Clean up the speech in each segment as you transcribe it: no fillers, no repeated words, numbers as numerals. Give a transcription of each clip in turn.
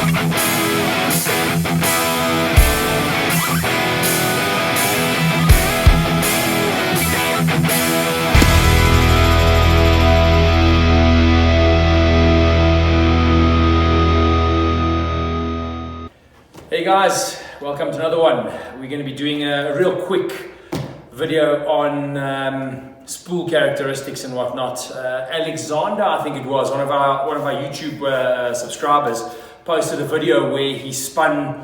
Hey guys, welcome to another one. We're going to be doing a real quick video on spool characteristics and whatnot. Alexander, I think it was, one of our YouTube subscribers, posted a video where he spun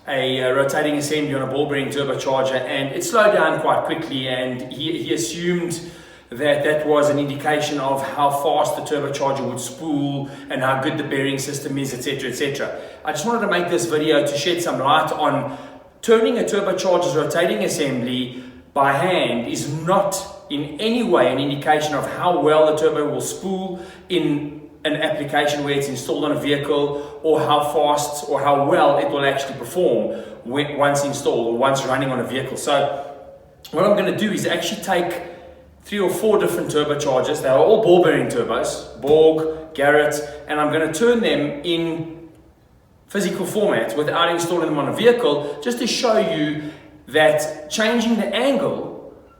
a rotating assembly on a ball bearing turbocharger and it slowed down quite quickly, and he assumed that was an indication of how fast the turbocharger would spool and how good the bearing system is, etc, etc. I just wanted to make this video to shed some light on turning a turbocharger's rotating assembly by hand is not in any way an indication of how well the turbo will spool in an application where it's installed on a vehicle, or how fast or how well it will actually perform once installed or once running on a vehicle. So what I'm going to do is actually take 3 or 4 different turbochargers. They are all ball bearing turbos, Borg, Garrett, and I'm going to turn them in physical format without installing them on a vehicle, just to show you that changing the angle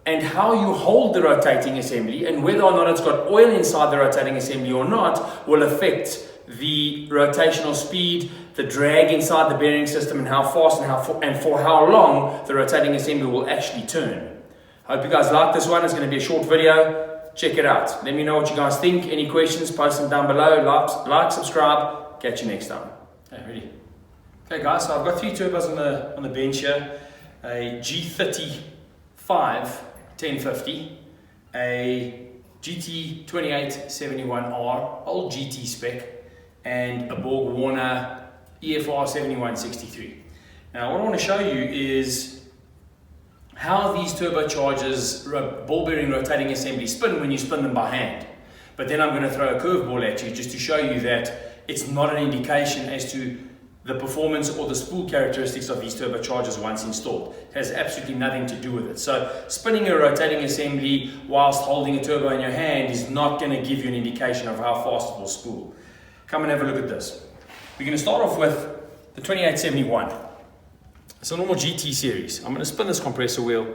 and how you hold the rotating assembly and whether or not it's got oil inside the rotating assembly or not will affect the rotational speed, the drag inside the bearing system, and how fast and for how long the rotating assembly will actually turn. Hope you guys like this one. It's going to be a short video. Check it out. Let me know what you guys think. Any questions, post them down below. Like, subscribe. Catch you next time. Okay, ready? Okay guys, so I've got 3 turbos on the bench here. A G35 1050, a GT2871R, old GT spec, and a Borg Warner EFR 7163. Now what I want to show you is how these turbochargers, ball bearing rotating assembly, spin when you spin them by hand. But then I'm going to throw a curveball at you just to show you that it's not an indication as to the performance or the spool characteristics of these turbochargers once installed. It has absolutely nothing to do with it. So spinning a rotating assembly whilst holding a turbo in your hand is not going to give you an indication of how fast it will spool. Come and have a look at this. We're going to start off with the 2871. It's a normal GT series. I'm going to spin this compressor wheel.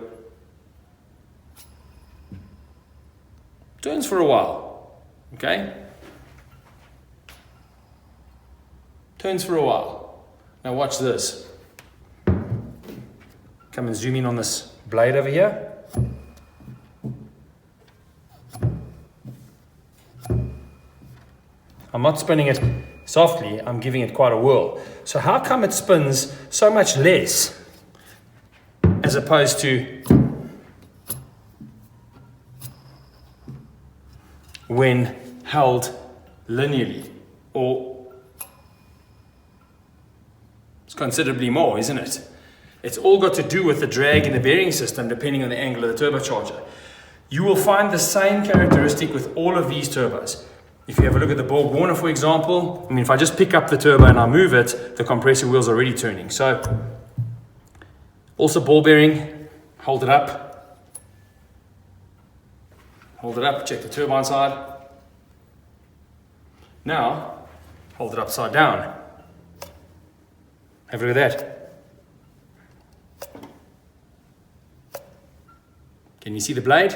Turns for a while. Okay? Turns for a while. Now watch this. Come and zoom in on this blade over here. I'm not spinning it softly, I'm giving it quite a whirl. So how come it spins so much less as opposed to when held linearly? Or it's considerably more, isn't it? It's all got to do with the drag in the bearing system depending on the angle of the turbocharger. You will find the same characteristic with all of these turbos. If you have a look at the Borg Warner, for example, I mean, if I just pick up the turbo and I move it, the compressor wheel's already turning. So, also ball bearing, hold it up. Hold it up, check the turbine side. Now, hold it upside down. Have a look at that. Can you see the blade?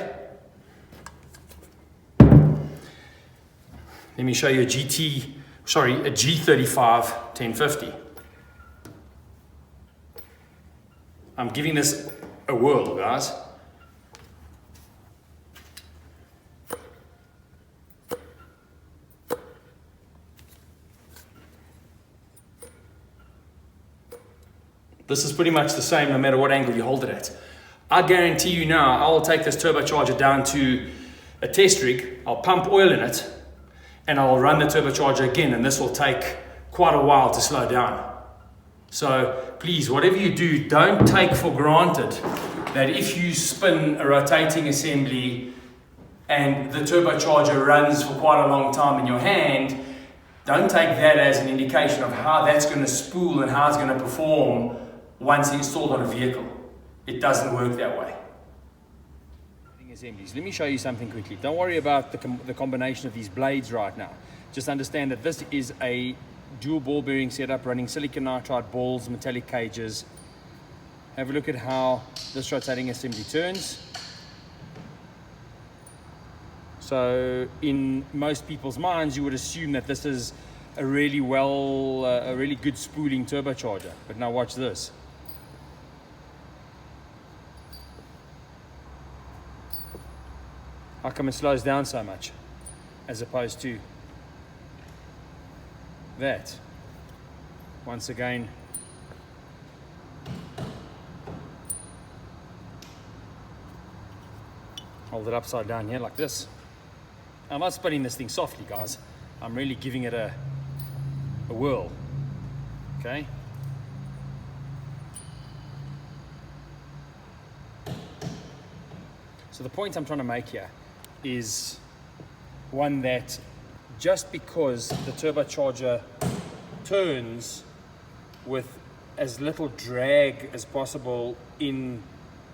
Let me show you a G35 1050. I'm giving this a whirl, guys. This is pretty much the same no matter what angle you hold it at. I guarantee you now, I'll take this turbocharger down to a test rig, I'll pump oil in it, and I'll run the turbocharger again, and this will take quite a while to slow down. So please, whatever you do, don't take for granted that if you spin a rotating assembly and the turbocharger runs for quite a long time in your hand, don't take that as an indication of how that's going to spool and how it's going to perform once installed on a vehicle. It doesn't work that way. Assemblies. Let me show you something quickly. Don't worry about the combination of these blades right now. Just understand that this is a dual ball bearing setup, running silicon nitride balls, metallic cages. Have a look at how this rotating assembly turns. So in most people's minds, you would assume that this is a really good spooling turbocharger. But now watch this. How come it slows down so much as opposed to that? Once again, hold it upside down here like this. I'm not spinning this thing softly, guys. I'm really giving it a whirl. Okay. So the point I'm trying to make here is one that just because the turbocharger turns with as little drag as possible in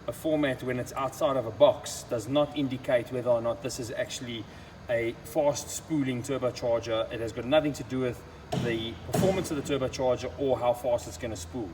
a format when it's outside of a box does not indicate whether or not this is actually a fast spooling turbocharger. It has got nothing to do with the performance of the turbocharger or how fast it's going to spool.